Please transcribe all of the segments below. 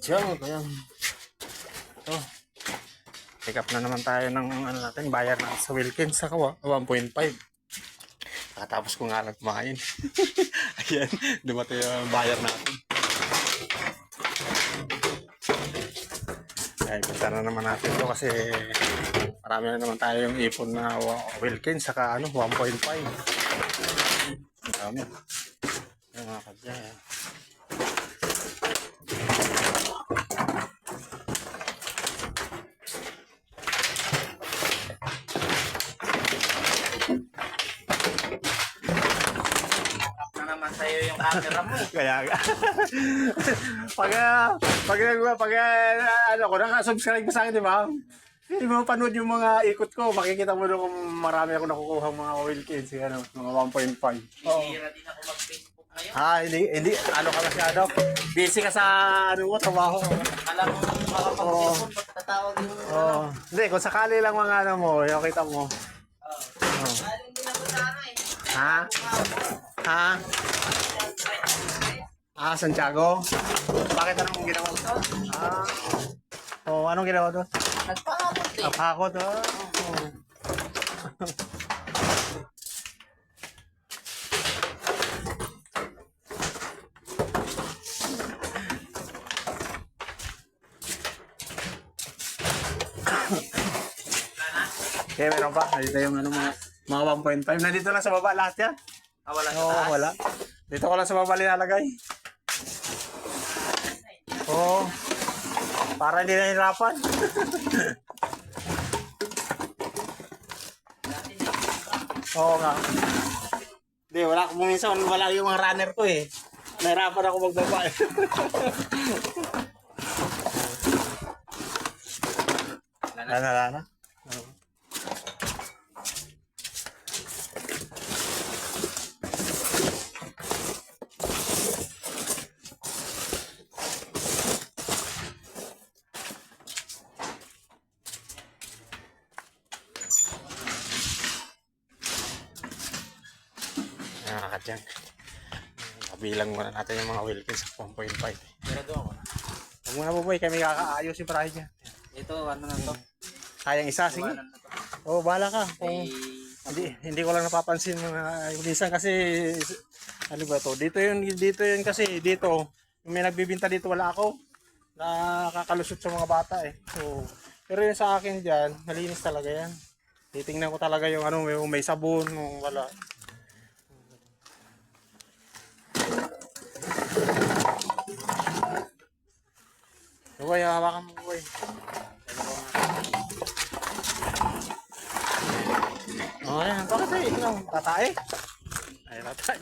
kadyang. Ayan. Ito. Pick up na naman tayo ng ano natin, bayar na sa Wilkins sa kawa, 1.5. Katapos ko nga lang kumain. Ayan, dumating yung bayar natin. Ay, punta na naman natin ito kasi marami na naman tayo yung ipon na Wilkins saka ano, 1.5. Ang dami. Ayan mga kadya. Ayan. Naman sa'yo yung camera mo eh. Kaya pag ano ko, nakasubscribe ka sa akin, di ba? Hindi mo panood yung mga ikot ko, makikita mo doon kung marami ako nakukuha mga Wilkins, ano, mga 1.5. Hihira din ako mag-Facebook ngayon. Hindi, ano ka masyado? Busy ka sa, ano mo, trabaho. Alam mo makapag-cellphone, ba't tatawag yung Hindi, kung sakali lang mga ano mo, yung kita mo. Galing din ako sa ano eh. Ha? Ha? Santiago? Bakit anong ginawa mo? Anong ginawa doon? Nagpakabot eh. Napakot, Okay, meron pa. Dito yung ano, mga 1.5. Nandito lang sa baba lahat yan. Wala sa Oo, taas. wala. Dito ko lang sa baba nilalagay. Oo. Para hindi nahihirapan. Oo nga. Hindi, wala ko minsan. Wala yung mga runner ko eh. Nahirapan ako magbaba eh. Lana. Nakakadyan. Kabilang muna natin yung mga Wilkins sa 1.5. Pero doon ako. Huwag muna po boy, kami kakaayos yung prahe dyan. Ito, ano na to? Sayang isa, sige. Iwanan na to. Oo, bahala ka. May... Hindi ko lang napapansin mga minsan kasi ano ba to? Dito yun kasi dito yung may nagbibinta dito wala ako. Nakakalusot sa mga bata eh. So, pero yung sa akin diyan, malinis talaga yan. Titingnan ko talaga yung ano, may sabon, wala. Boy, hawakan mo boy. Ayan, bakit ay ikaw? Tatay? Ay, tatay.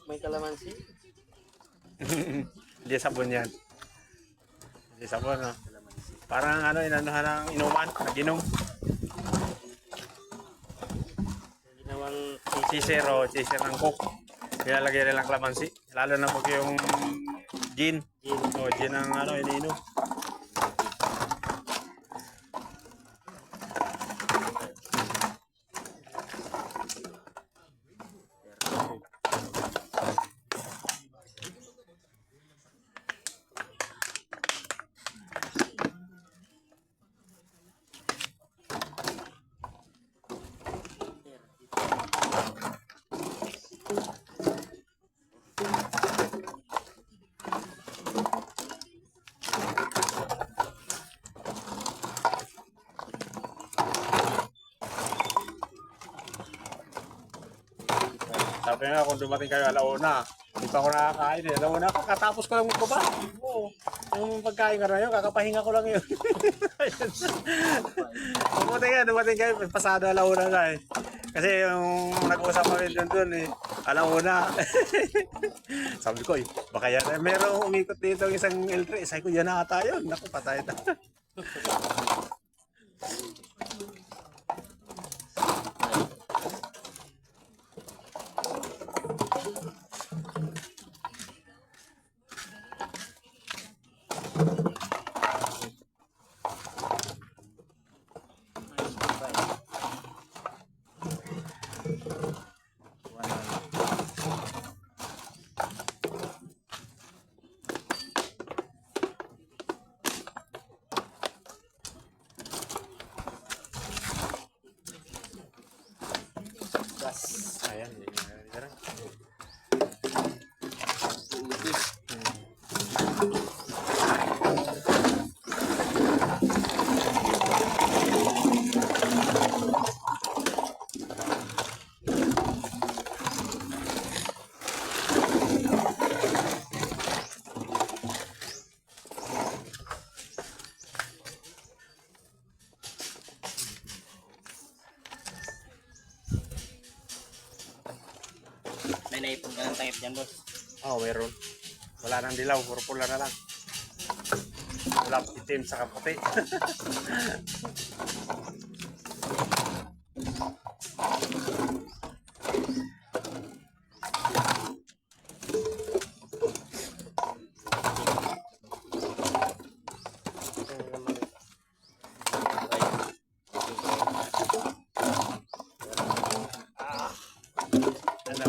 May kalamansi. Hindi sabon yan. Hindi sabon, no? Parang ano, inanuhan ng inuman, nag-inom. Ginawang chaser ng coke. Nilalagay nilang kalamansi. Lalo na pag yung gin. Gin ang ano, iniinom. Sabi nga kung dumating kayo alauna, hindi pa ako nakakain eh. Alauna, kakatapos ko lang magbaba. Oo. Yung pagkain ka na yun, kakapahinga ko lang yun. Dumating kayo, pasado alauna na eh. Kasi yung nag-usap kami doon eh, alauna. Sabi ko eh, baka yan. Merong umikot dito ang isang L3. Sabi ko, yan na ata yun. Naku, patay na. Ayan, yan. May naipon ka ng takip dyan, boss. Oo, meron. Wala nang dilaw, puro pula na lang. Wala itim sa kaputi. Ano?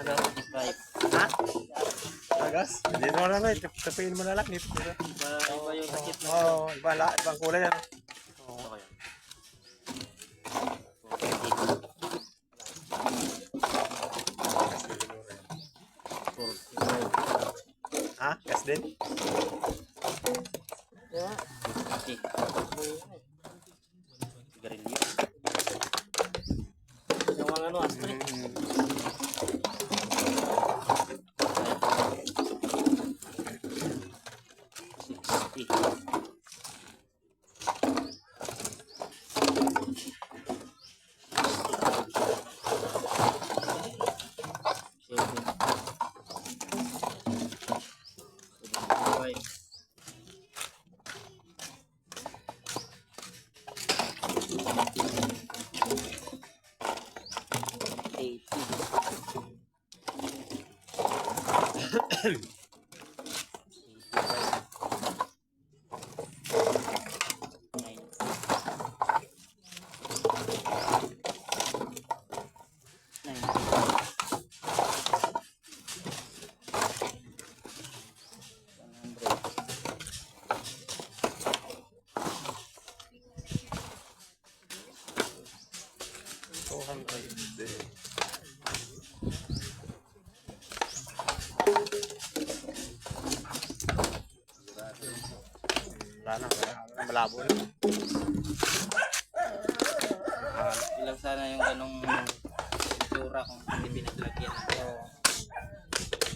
Ano? Right. Ha? Tagas? Hindi mo na lang. Tapiin mo na lang. Nipit mo na. Iba yung takip na. Oo, ibang kulay yan. Oo. Okay. Ha? Gas din? Okay. Sigarilyo. Yung mga ano, aspre. Wala na, malabo na. Ilang sana yung ganong itsura kung hindi pinaglagyan. Pero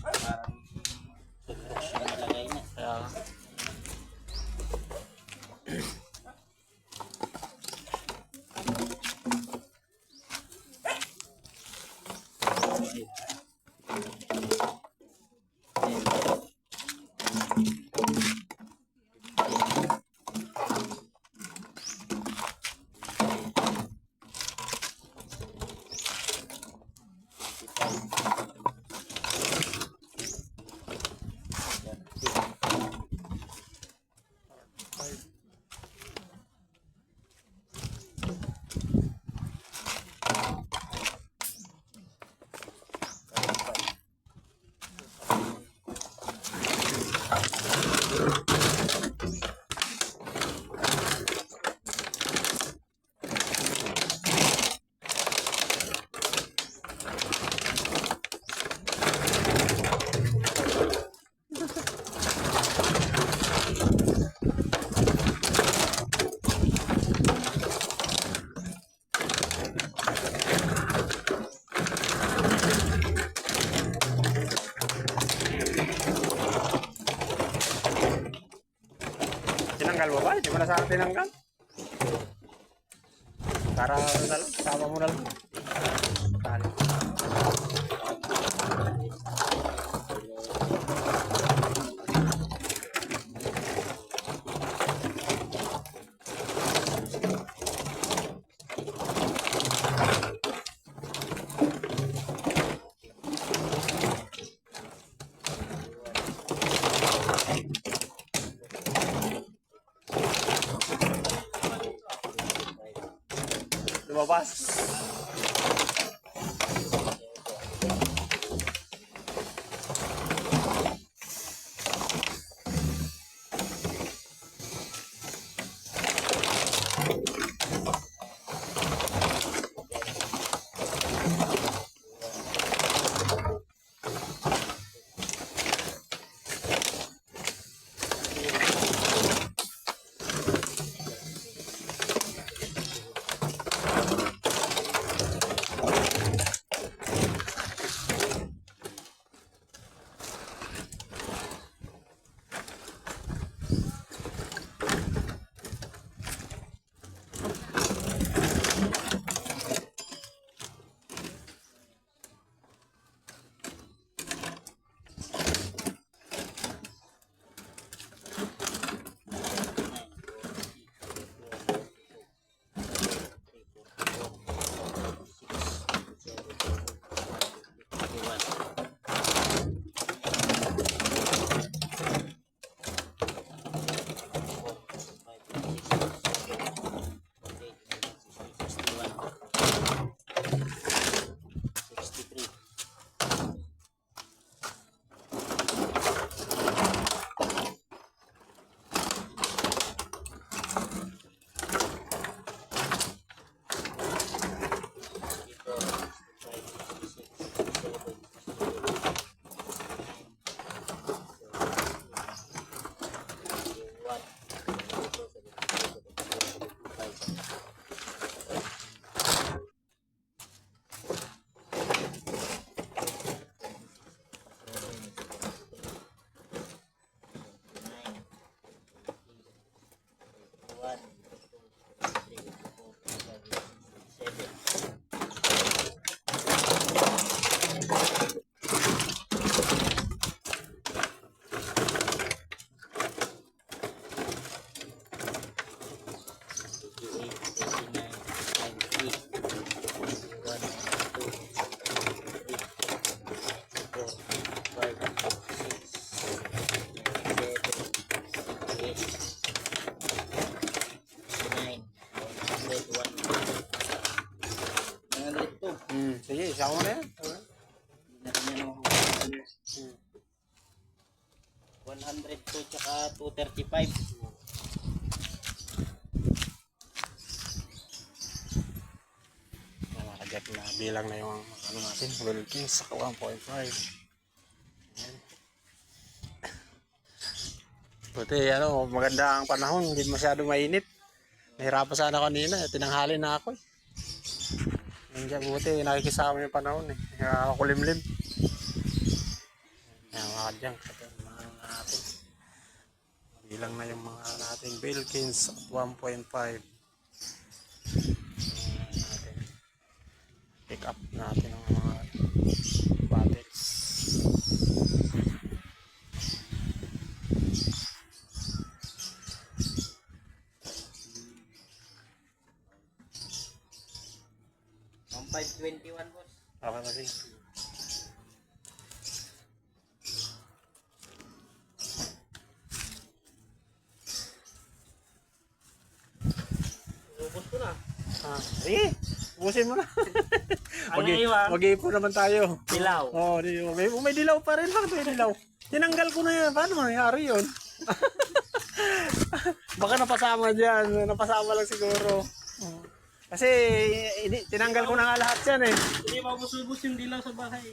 parang nakalagay na. Kaya, tinanggal mo ba? Hindi mo na sana tinanggal. Para ano na lang, sama mo na lang. Tali. Lumabas. 202 tsaka 235. Mga kadyat na bilang na yung ano natin, Wilkins sa 1.5. Ayan. Buti ano, maganda ang panahon, hindi masyado mainit. Nahirapan sana kanina, tinanghali na ako eh. Hindi, buti nakikisama yung panahon eh. Kaya kulimlim. Ayan mga kadyang, mga natin. Bilang na yung mga natin, Wilkins at 1.5. Pick up natin ang mga batteries. Ang 521 boss. Okay kasi. Ubus ko na. Eh, ubusin mo na. Ang iwan. Mag-iipon naman tayo. Dilaw. Oo, may dilaw pa rin. Bakit may dilaw? Tinanggal ko na yan. Paano mangyari yun? Baka napasama dyan. Napasama lang siguro. Kasi tinanggal ko na nga lahat yan eh. Hindi mabus-ubus yung dilaw sa bahay.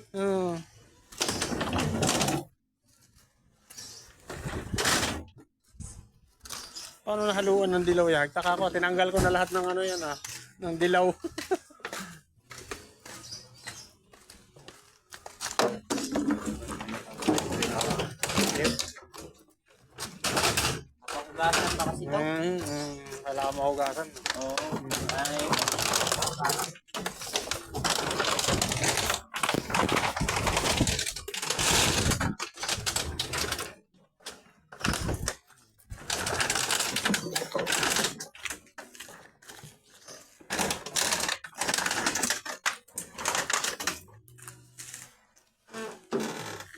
Paano nahaluan ng dilaw yan? Taka ko, tinanggal ko na lahat ng ano yan ah. Ng dilaw. Mapapugasan pa kasi ito. Kailangan mahugasan. Oo. Ay.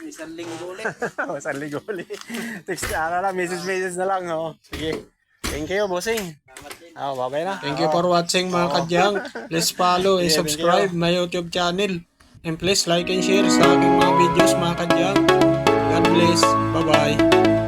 Isang linggo ulit. Isang ligo ulit. Text na lang, message na lang. Oh. Sige. Thank you, bossing. Salamat din. Bye-bye na. Thank you for watching mga kadyang. Please follow and Yeah, thank subscribe my YouTube channel. And please like and share sa aking mga videos mga kadyang. God bless. Bye-bye.